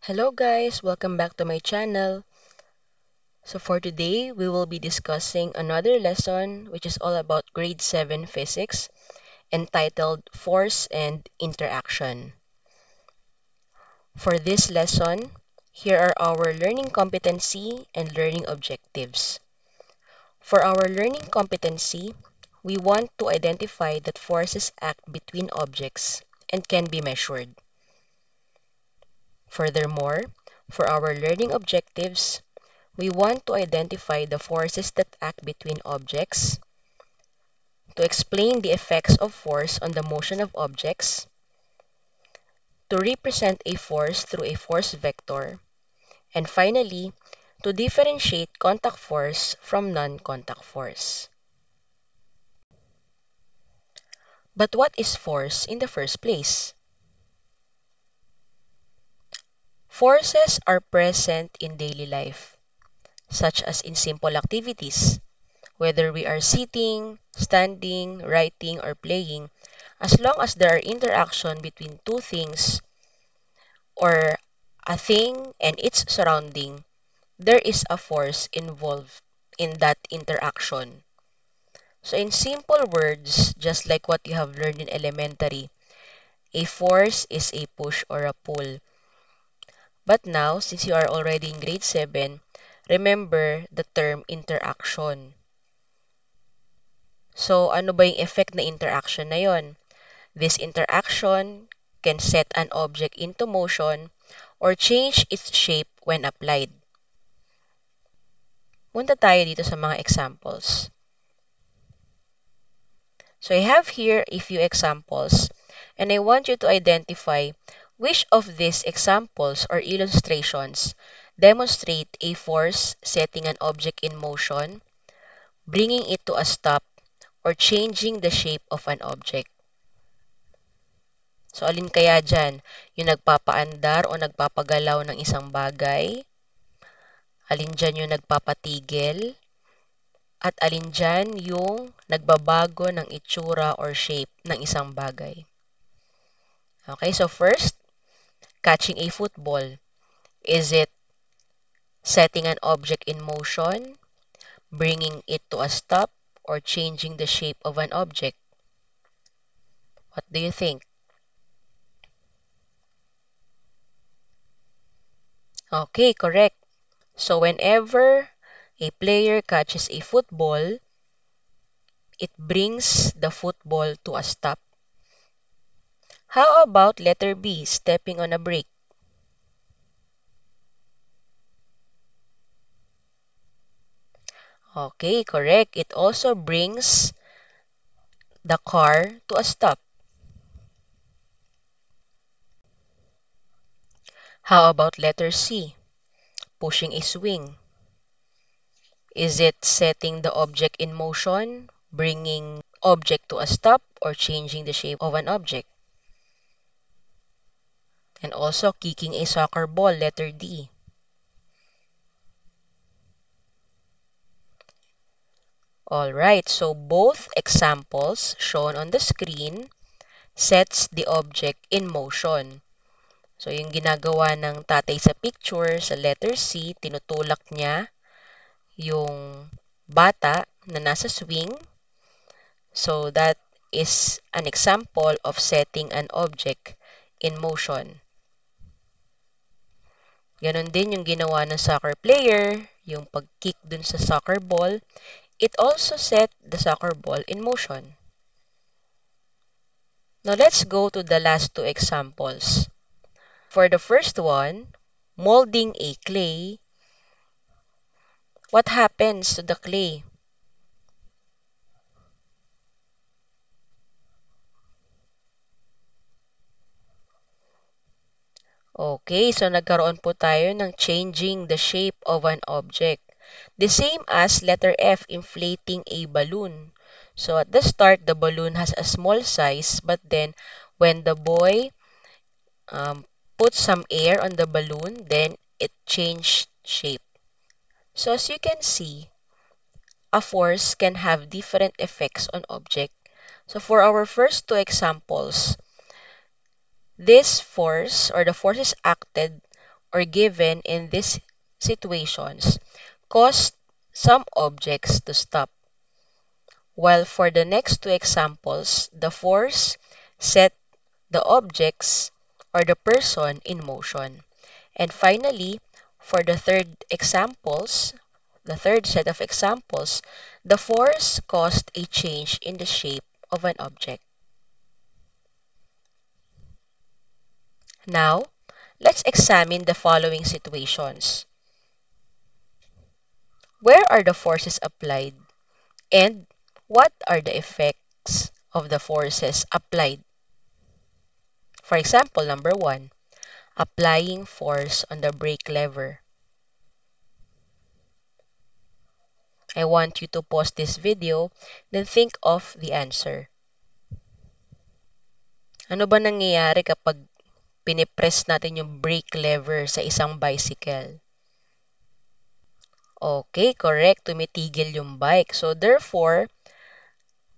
Hello guys, welcome back to my channel. So for today, we will be discussing another lesson which is all about grade 7 physics entitled Force and Interaction. For this lesson, here are our learning competency and learning objectives. For our learning competency, we want to identify that forces act between objects and can be measured. Furthermore, for our learning objectives, we want to identify the forces that act between objects, to explain the effects of force on the motion of objects, to represent a force through a force vector, and finally, to differentiate contact force from non-contact force. But what is force in the first place? Forces are present in daily life, such as in simple activities, whether we are sitting, standing, writing, or playing. As long as there are interaction between two things or a thing and its surrounding, there is a force involved in that interaction. So in simple words, just like what you have learned in elementary, a force is a push or a pull. But now, since you are already in grade 7, remember the term interaction. So ano ba yung effect na interaction na yon? This interaction can set an object into motion or change its shape when applied. Punta tayo dito sa mga examples. So I have here a few examples and I want you to identify which of these examples or illustrations demonstrate a force setting an object in motion, bringing it to a stop, or changing the shape of an object. So alin kaya dyan? Yung nagpapaandar o nagpapagalaw ng isang bagay? Alin dyan yung nagpapatigil? At alin dyan yung nagbabago ng itsura or shape ng isang bagay? Okay, so first, catching a football. Is it setting an object in motion, bringing it to a stop, or changing the shape of an object? What do you think? Okay, correct. So whenever a player catches a football, it brings the football to a stop. How about letter B, stepping on a brake? Okay, correct. It also brings the car to a stop. How about letter C, pushing a swing? Is it setting the object in motion, bringing object to a stop, or changing the shape of an object? And also kicking a soccer ball, letter D. Alright, so both examples shown on the screen sets the object in motion. So yung ginagawa ng tatay sa picture, sa letter C, tinutulak niya yung bata na nasa swing. So that is an example of setting an object in motion. Ganon din yung ginawa ng soccer player, yung pag-kick dun sa soccer ball. It also set the soccer ball in motion. Now let's go to the last two examples. For the first one, molding a clay, what happens to the clay? Okay, so nagkaroon po tayo ng changing the shape of an object. The same as letter F, inflating a balloon. So at the start, the balloon has a small size, but then when the boy puts some air on the balloon, then it changed shape. So as you can see, a force can have different effects on object. So for our first two examples, this force or the forces acted or given in these situations cause some objects to stop, while for the next two examples, the force set the objects or the person in motion. And finally, for the third set of examples, the force caused a change in the shape of an object. Now, let's examine the following situations. Where are the forces applied, and what are the effects of the forces applied? For example, number one, applying force on the brake lever. I want you to pause this video, then think of the answer. Ano ba nangyayari kapag pinipress natin yung brake lever sa isang bicycle? Okay, correct. Tumitigil yung bike. So, therefore,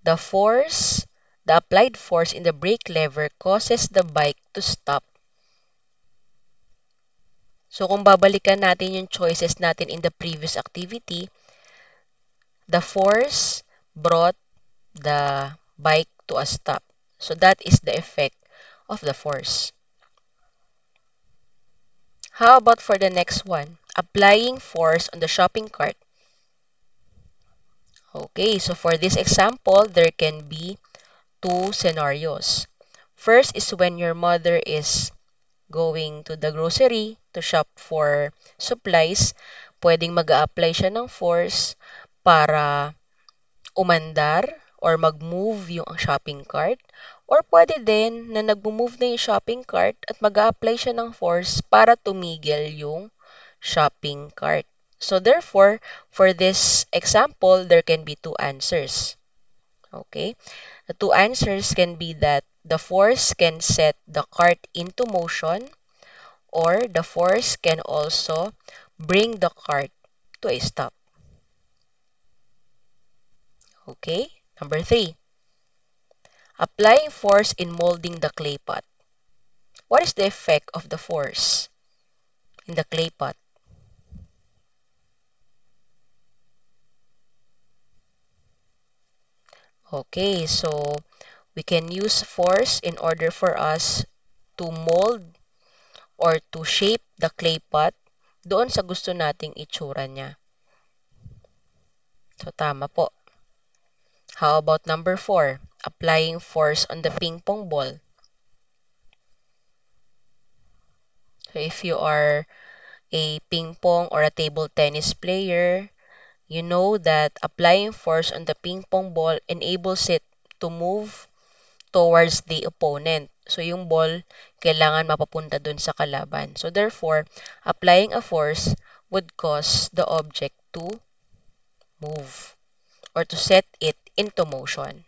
the force, the applied force in the brake lever causes the bike to stop. So, kung babalikan natin yung choices natin in the previous activity, the force brought the bike to a stop. So, that is the effect of the force. How about for the next one? Applying force on the shopping cart. Okay, so for this example, there can be two scenarios. First is when your mother is going to the grocery to shop for supplies, pwedeng mag-a-apply siya ng force para umandar or mag-move yung shopping cart. Or pwede din na nag-move na yung shopping cart at mag-a-apply siya ng force para tumigil yung shopping cart. So therefore, for this example, there can be two answers. Okay? The two answers can be that the force can set the cart into motion, or the force can also bring the cart to a stop. Okay? Number three, applying force in molding the clay pot. What is the effect of the force in the clay pot? Okay, so we can use force in order for us to mold or to shape the clay pot doon sa gusto nating itsura niya. So, tama po. How about number 4? Applying force on the ping pong ball. So, if you are a ping pong or a table tennis player, you know that applying force on the ping pong ball enables it to move towards the opponent. So, yung ball, kailangan mapapunta dun sa kalaban. So, therefore, applying a force would cause the object to move or to set it into motion.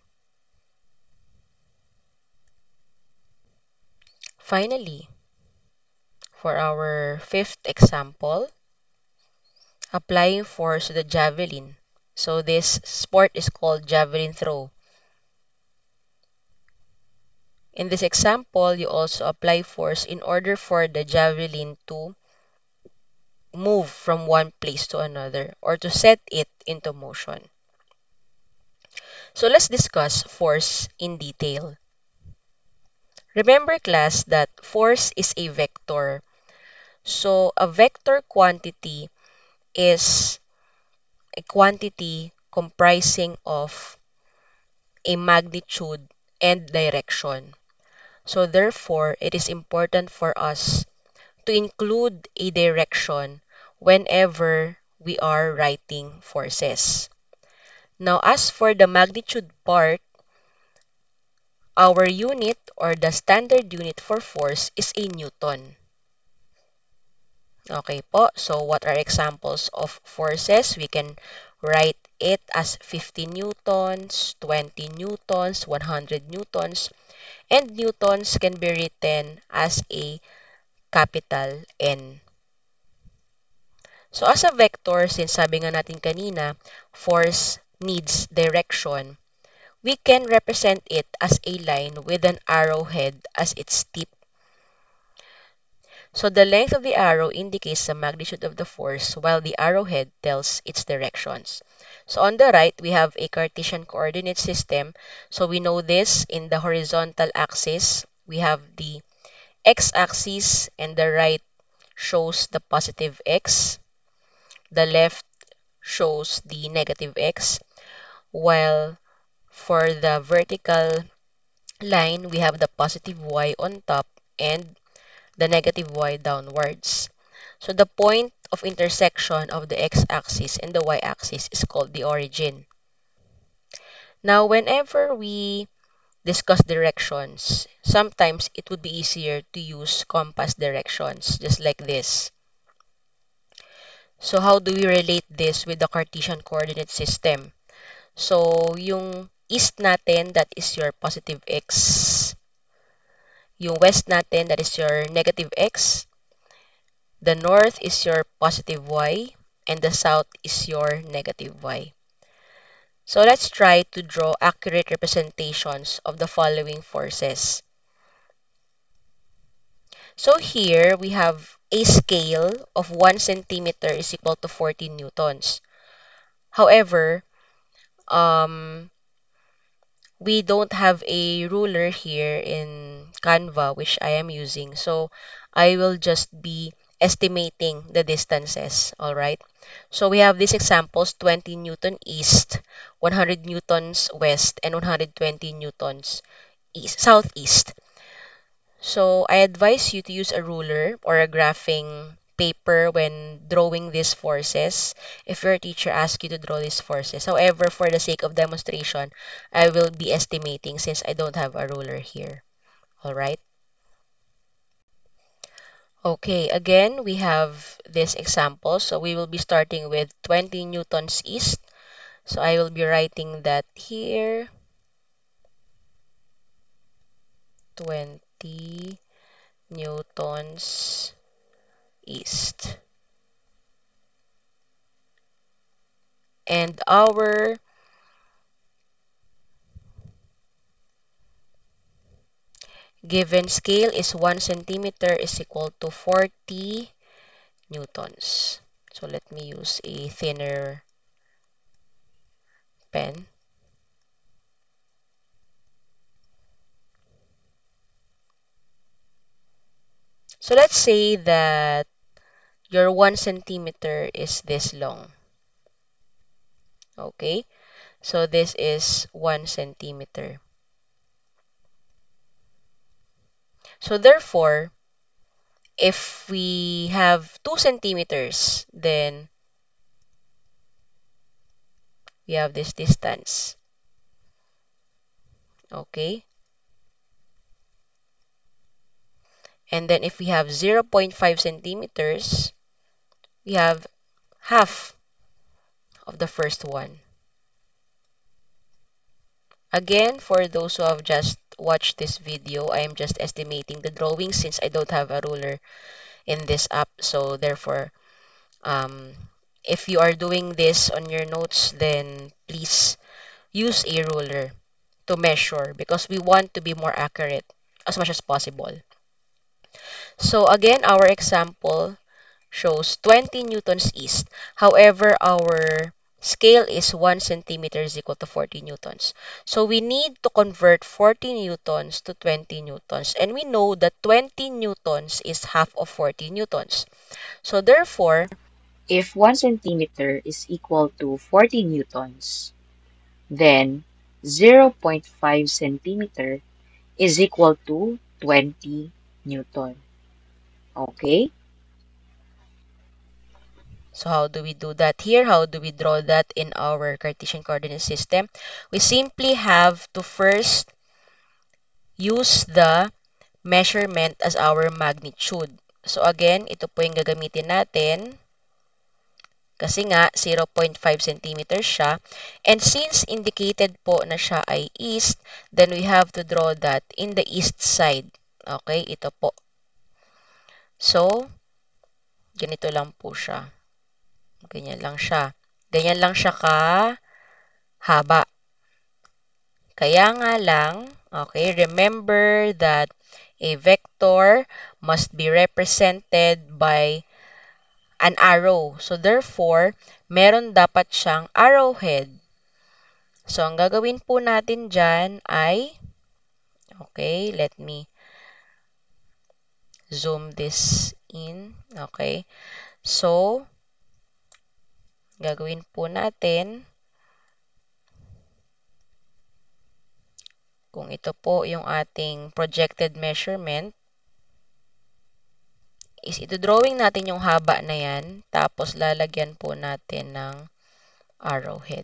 Finally, for our fifth example, applying force to the javelin. So, this sport is called javelin throw. In this example, you also apply force in order for the javelin to move from one place to another or to set it into motion. So let's discuss force in detail. Remember, class, that force is a vector. So a vector quantity is a quantity comprising of a magnitude and direction. So therefore, it is important for us to include a direction whenever we are writing forces. Now, as for the magnitude part, our unit or the standard unit for force is a Newton. Okay po, so what are examples of forces? We can write it as 50 newtons, 20 newtons, 100 newtons, and newtons can be written as a capital N. So as a vector, since sabi nga natin kanina, force needs direction, we can represent it as a line with an arrowhead as its tip. So the length of the arrow indicates the magnitude of the force while the arrowhead tells its directions. So on the right, we have a Cartesian coordinate system. So we know this in the horizontal axis. We have the x-axis, and the right shows the positive x. The left shows the negative x. While for the vertical line, we have the positive y on top and the negative y downwards. So the point of intersection of the x-axis and the y-axis is called the origin. Now, whenever we discuss directions, sometimes it would be easier to use compass directions, just like this. So how do we relate this with the Cartesian coordinate system? So, yung east natin, that is your positive x. Yung west natin, that is your negative x. The north is your positive y. And the south is your negative y. So let's try to draw accurate representations of the following forces. So here, we have a scale of 1 centimeter is equal to 14 newtons. However, we don't have a ruler here in Canva, which I am using. So I will just be estimating the distances, all right? So we have these examples, 20 Newton east, 100 newtons west, and 120 newtons east, southeast. So I advise you to use a ruler or a graphing paper when drawing these forces if your teacher asks you to draw these forces. However, for the sake of demonstration, I will be estimating since I don't have a ruler here. All right? Okay, again, we have this example. So we will be starting with 20 newtons east. So I will be writing that here, 20 newtons east. And our given scale is 1 centimeter is equal to 40 newtons. So let me use a thinner pen. So let's say that your 1 centimeter is this long. Okay? So this is 1 centimeter. So therefore, if we have 2 centimeters, then we have this distance. Okay? And then if we have 0.5 centimeters, we have half of the first one. Again, for those who have just watched this video, I am just estimating the drawing since I don't have a ruler in this app. So therefore, if you are doing this on your notes, then please use a ruler to measure because we want to be more accurate as much as possible. So again, our example shows 20 newtons east. However, our scale is 1 centimeter is equal to 40 newtons. So we need to convert 40 newtons to 20 newtons. And we know that 20 newtons is half of 40 newtons. So therefore, If 1 centimeter is equal to 40 newtons, then 0.5 centimeter is equal to 20 newton. Okay? so how do we do that here? How do we draw that in our Cartesian coordinate system? We simply have to first use the measurement as our magnitude. So again, ito po yung gagamitin natin kasi nga 0.5 centimeters siya. And since indicated po na siya ay east, then we have to draw that in the east side. Okay, ito po. So, ganito lang po siya. Ganyan lang siya. Ganyan lang siya kahaba. Kaya nga lang, okay, remember that A vector must be represented by an arrow. So, therefore, meron dapat siyang arrowhead. So, ang gagawin po natin dyan ay, okay, let me zoom this in. Okay. So, gagawin po natin, kung ito po yung ating projected measurement, is ito drawing natin yung haba na yan, tapos lalagyan po natin ng arrowhead.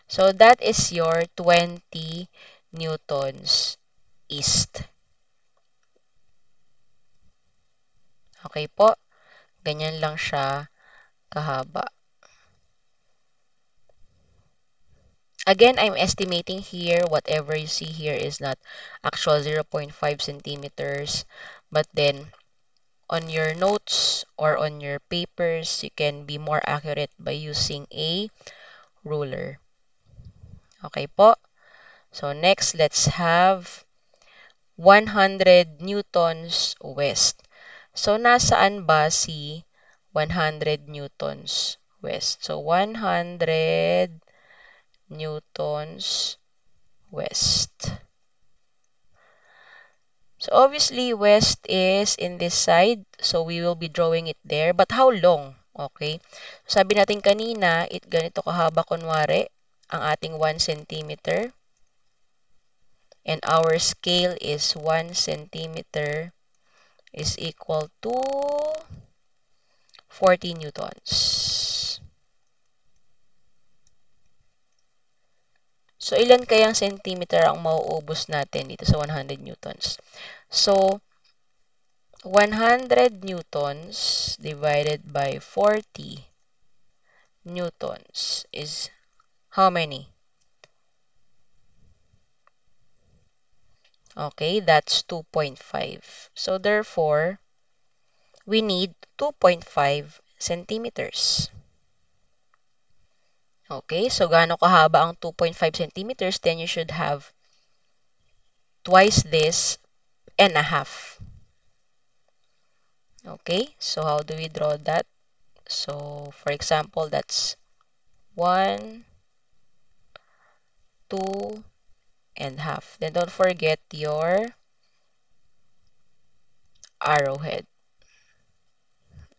So, that is your 20 newtons east. Okay po? Ganyan lang siya kahaba. Again, I'm estimating here. Whatever you see here is not actual 0.5 centimeters. But then, on your notes or on your papers, you can be more accurate by using a ruler. Okay po? So, next, let's have 100 newtons west. So, nasaan ba si 100 newtons west? So, 100 newtons west. So, obviously, west is in this side. So, we will be drawing it there. But how long? Okay. Sabi natin kanina, ganito kahaba kunwari, ang ating 1 centimeter. And our scale is 1 centimeter is equal to 40 newtons. So, ilan kayang centimeter ang mauubos natin dito sa 100 newtons? So, 100 newtons divided by 40 newtons is how many? Okay, that's 2.5. So, therefore, we need 2.5 centimeters. Okay, so gaano kahaba ang 2.5 centimeters? Then you should have twice this and a half. Okay, so how do we draw that? So, for example, that's 1, 2, and half. Then don't forget your arrowhead.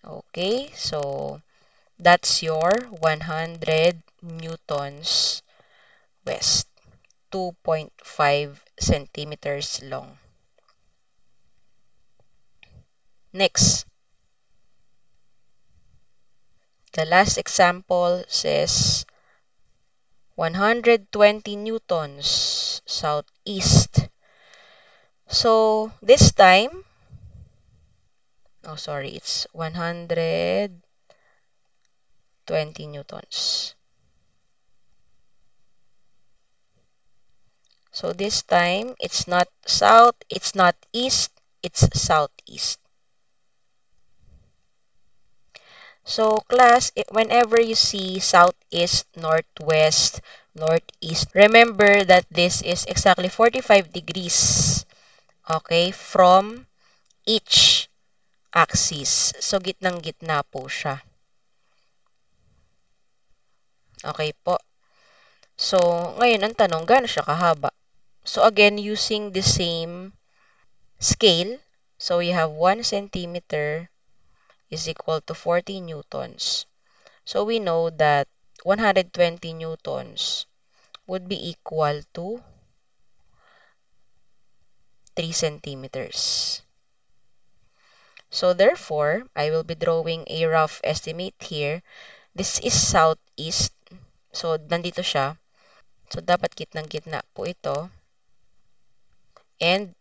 Okay, so that's your 100 newtons west, 2.5 centimeters long. Next, the last example says 120 newtons southeast. So, this time, oh sorry, it's 120 newtons. So, this time, it's not south, it's not east, it's southeast. So, class, whenever you see southeast, northwest, northeast, remember that this is exactly 45 degrees, okay, from each axis. So, gitnang-gitna po siya. Okay po. So, ngayon, ang tanong, gaano siya kahaba? So, again, using the same scale, so we have 1 centimeter is equal to 40 newtons. So, we know that 120 newtons would be equal to 3 centimeters. So, therefore, I will be drawing a rough estimate here. This is southeast. So, nandito siya. So, dapat gitnang-gitna po ito. And,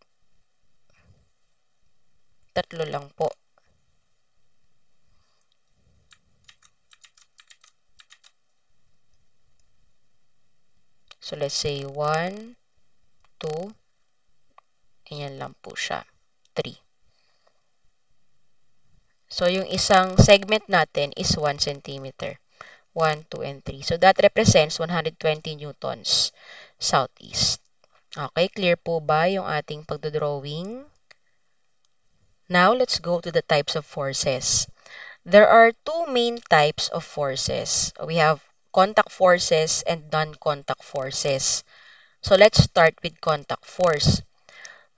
tatlo lang po. So, let's say 1, 2, ayan lang po siya. 3. So, yung isang segment natin is 1 centimeter. 1, 2, and 3. So, that represents 120 newtons southeast. Okay, clear po ba yung ating pagdodrawing? Now, let's go to the types of forces. There are two main types of forces. We have contact forces and non-contact forces. So let's start with contact force.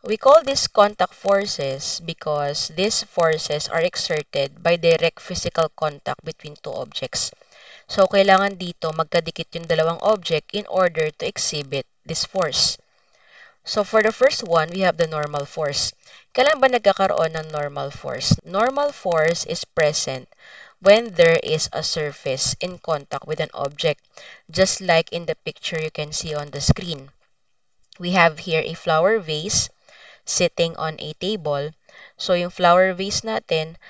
We call these contact forces because these forces are exerted by direct physical contact between two objects. So kailangan dito magkadikit yung dalawang object in order to exhibit this force. So for the first one, we have the normal force. Kailan ba nagkakaroon ng normal force? Normal force is present when there is a surface in contact with an object, just like in the picture you can see on the screen. We have here a flower vase sitting on a table. So yung flower vase natin,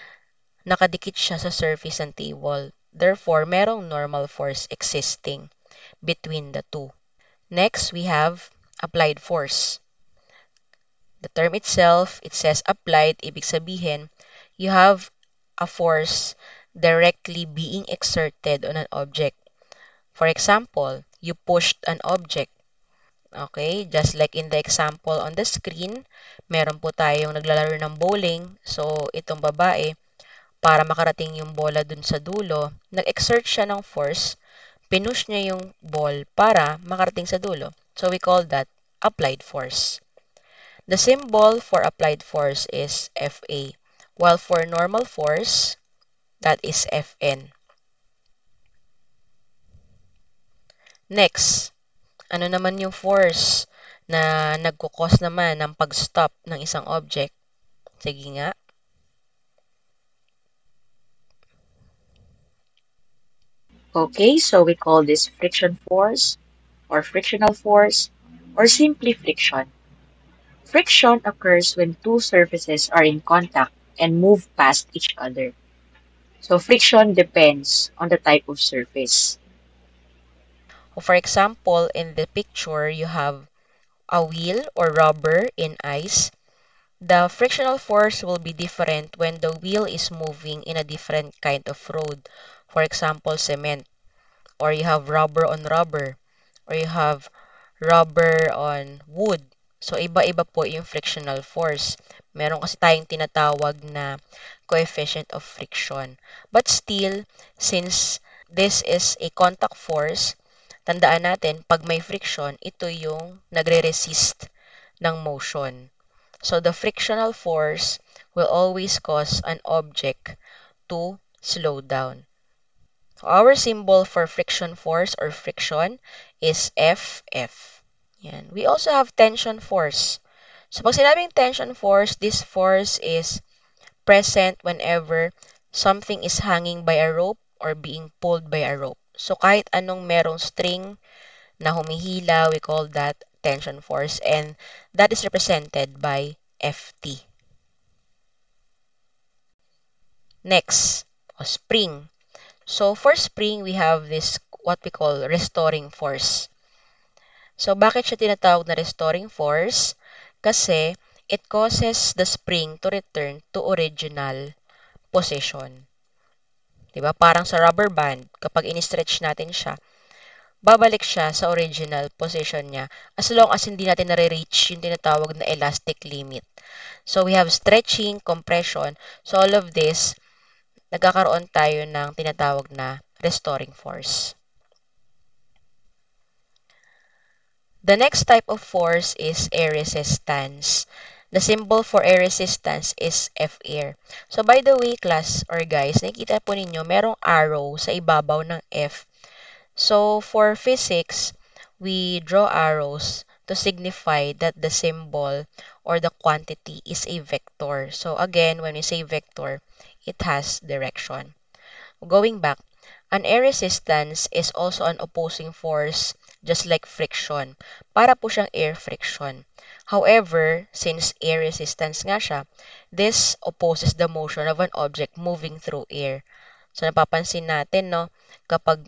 nakadikit siya sa surface ng table. Therefore, merong normal force existing between the two. Next, we have applied force. The term itself, it says applied, ibig sabihin, you have a force directly being exerted on an object. For example, you pushed an object. Okay, just like in the example on the screen, meron po tayong naglalaro ng bowling. So, itong babae, para makarating yung bola dun sa dulo, nag-exert siya ng force, pinush niya yung ball para makarating sa dulo. So, we call that applied force. The symbol for applied force is Fa, while for normal force, that is Fn. Next, ano naman yung force na nagkukos naman ng pag-stop ng isang object? Sige nga. Okay, so we call this friction force or frictional force or simply friction. Friction occurs when two surfaces are in contact and move past each other. So friction depends on the type of surface. For example, in the picture, you have a wheel or rubber in ice. The frictional force will be different when the wheel is moving in a different kind of road. For example, cement, or you have rubber on rubber, or you have rubber on wood. So, iba-iba po yung frictional force. Meron kasi tayong tinatawag na coefficient of friction. But still, since this is a contact force, tandaan natin, pag may friction, ito yung nagre-resist ng motion. So, the frictional force will always cause an object to slow down. Our symbol for friction force or friction is FF. Yan. We also have tension force. So, pag sinabing tension force, this force is present whenever something is hanging by a rope or being pulled by a rope. So, kahit anong merong string na humihila, we call that tension force, and that is represented by FT. Next, spring. So, for spring, we have this what we call restoring force. So, bakit siya tinatawag na restoring force? Kasi, it causes the spring to return to original position. Diba? Parang sa rubber band, kapag in-stretch natin siya, babalik siya sa original position niya as long as hindi natin nare-reach yung tinatawag na elastic limit. So, we have stretching, compression. So, all of this, nagkakaroon tayo ng tinatawag na restoring force. The next type of force is air resistance. The symbol for air resistance is F-air. So, by the way, class or guys, nakikita po ninyo, merong arrow sa ibabaw ng F. So, for physics, we draw arrows to signify that the symbol or the quantity is a vector. So, again, when we say vector, it has direction. Going back, an air resistance is also an opposing force just like friction. Para po siyang air friction. However, since air resistance nga siya, this opposes the motion of an object moving through air. So, napapansin natin, no, kapag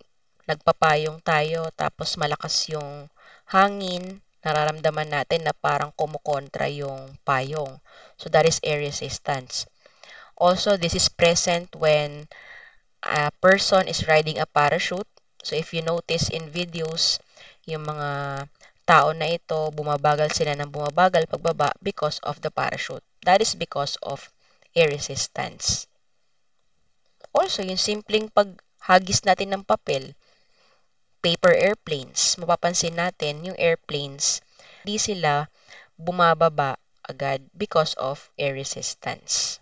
nagpapayong tayo tapos malakas yung hangin, nararamdaman natin na parang kumukontra yung payong. So, that is air resistance. Also, this is present when a person is riding a parachute. So, if you notice in videos, yung mga tao na ito, bumabagal sila ng bumabagal pagbaba because of the parachute. That is because of air resistance. Also, yung simpleng paghagis natin ng papel, paper airplanes, mapapansin natin yung airplanes, hindi sila bumababa agad because of air resistance.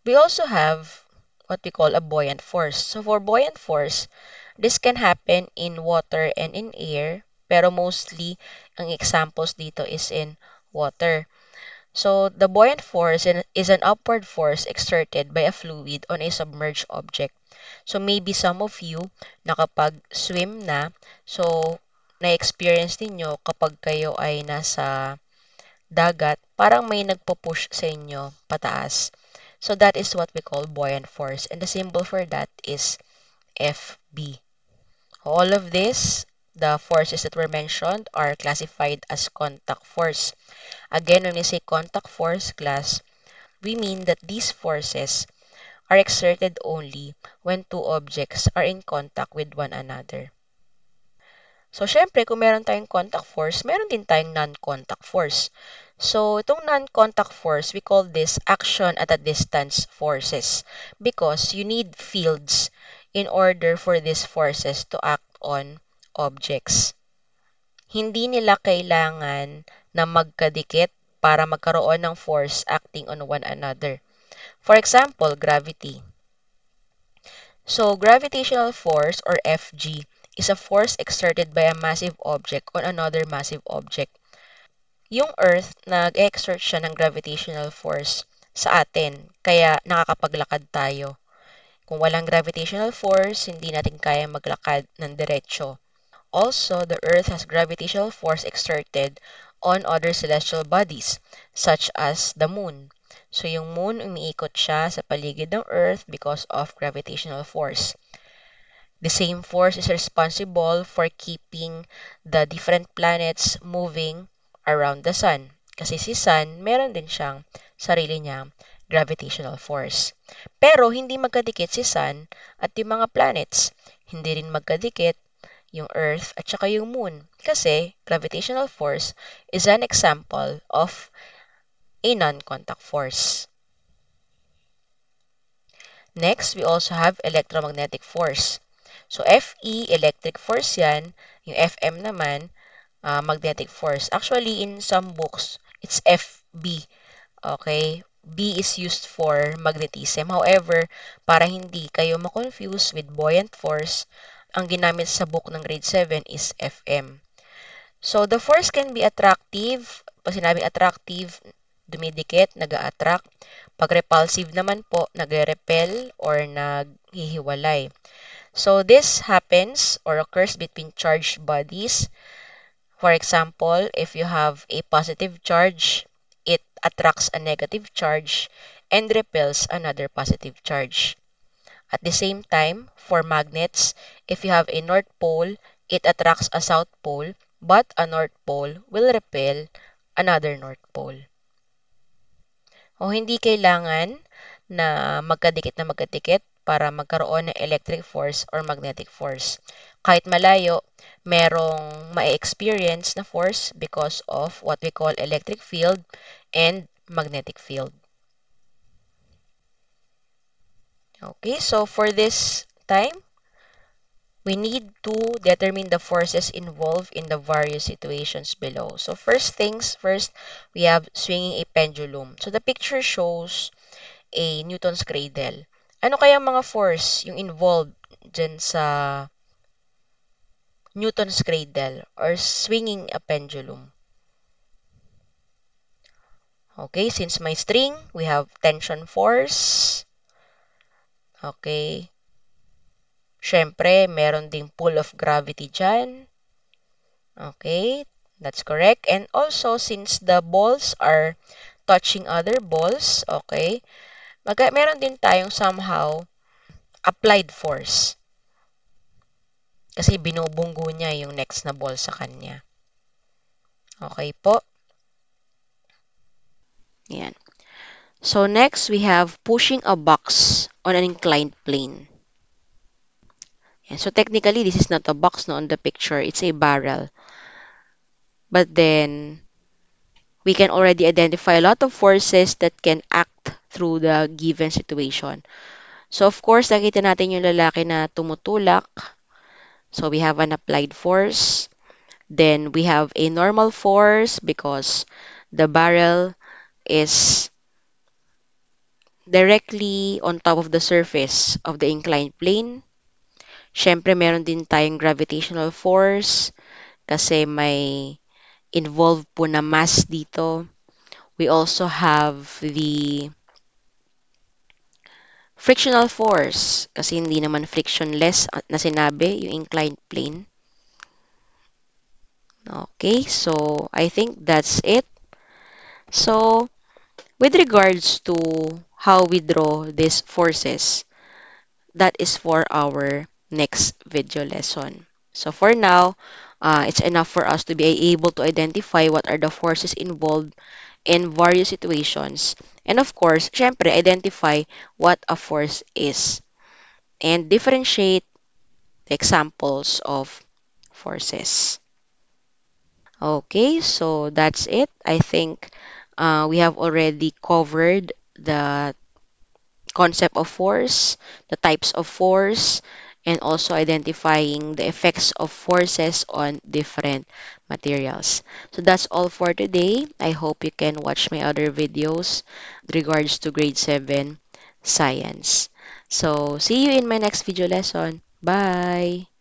We also have what we call a buoyant force. So for buoyant force, this can happen in water and in air, pero mostly ang examples dito is in water. So the buoyant force is an upward force exerted by a fluid on a submerged object. So maybe some of you nakapag-swim na, so na-experience ninyo kapag kayo ay nasa dagat, parang may nagpo-push sa inyo pataas. So that is what we call buoyant force. And the symbol for that is FB. All of this, the forces that were mentioned, are classified as contact force. Again, when we say contact force class, we mean that these forces are exerted only when two objects are in contact with one another. So, syempre, kung meron tayong contact force, meron din tayong non-contact force. So, itong non-contact force, we call this action at a distance forces because you need fields in order for these forces to act on objects. Hindi nila kailangan na magkadikit para magkaroon ng force acting on one another. For example, gravity. So, gravitational force or Fg is a force exerted by a massive object on another massive object. Yung Earth, nag-exert siya ng gravitational force sa atin, kaya nakakapaglakad tayo. Kung walang gravitational force, hindi natin kaya maglakad ng diretsyo. Also, the Earth has gravitational force exerted on other celestial bodies, such as the Moon. So, yung Moon, umiikot siya sa paligid ng Earth because of gravitational force. The same force is responsible for keeping the different planets moving around the Sun. Kasi si Sun, meron din siyang sarili niyang gravitational force. Pero hindi magkadikit si Sun at yung mga planets. Hindi rin magkadikit yung Earth at saka yung Moon. Kasi gravitational force is an example of a non-contact force. Next, we also have electromagnetic force. So, Fe, electric force yan. Yung Fm naman, magnetic force. Actually, in some books, it's Fb. Okay? B is used for magnetism. However, para hindi kayo ma-confuse with buoyant force, ang ginamit sa book ng grade 7 is Fm. So, the force can be attractive. Pag sinabing attractive, dumidikit, nag-a-attract. Pag repulsive naman po, nag-repel or naghihiwalay. So this happens or occurs between charged bodies. For example, if you have a positive charge, it attracts a negative charge and repels another positive charge. At the same time, for magnets, if you have a north pole, it attracts a south pole, but a north pole will repel another north pole. O hindi kailangan na magkadikit para magkaroon ng electric force or magnetic force. Kahit malayo, merong ma-experience na force because of what we call electric field and magnetic field. Okay, so for this time, we need to determine the forces involved in the various situations below. So first things first, we have swinging a pendulum. So the picture shows a Newton's cradle. Ano kaya mga force yung involved dyan sa Newton's cradle or swinging a pendulum? Okay, since my string, we have tension force. Okay. Syempre, meron ding pull of gravity dyan. Okay, that's correct. And also, since the balls are touching other balls, okay, meron din tayong somehow applied force. Kasi binubunggo niya yung next na ball sa kanya. Okay po. Yan. So next, we have pushing a box on an inclined plane. Yan. So technically, this is not a box no, on the picture. It's a barrel. But then, we can already identify a lot of forces that can act through the given situation. So, of course, nakita natin yung lalaki na tumutulak. So, we have an applied force. Then, we have a normal force because the barrel is directly on top of the surface of the inclined plane. Siyempre, meron din tayong gravitational force kasi may involved po na mass dito. We also have the frictional force kasi hindi naman frictionless na sinabi yung inclined plane. Okay, so I think that's it. So, with regards to how we draw these forces, that is for our next video lesson. So for now, it's enough for us to be able to identify what are the forces involved in various situations. And of course, syempre, identify what a force is and differentiate the examples of forces. Okay, so that's it. I think we have already covered the concept of force, the types of force, and also identifying the effects of forces on different materials. So that's all for today. I hope you can watch my other videos with regards to grade 7 science. So see you in my next video lesson. Bye!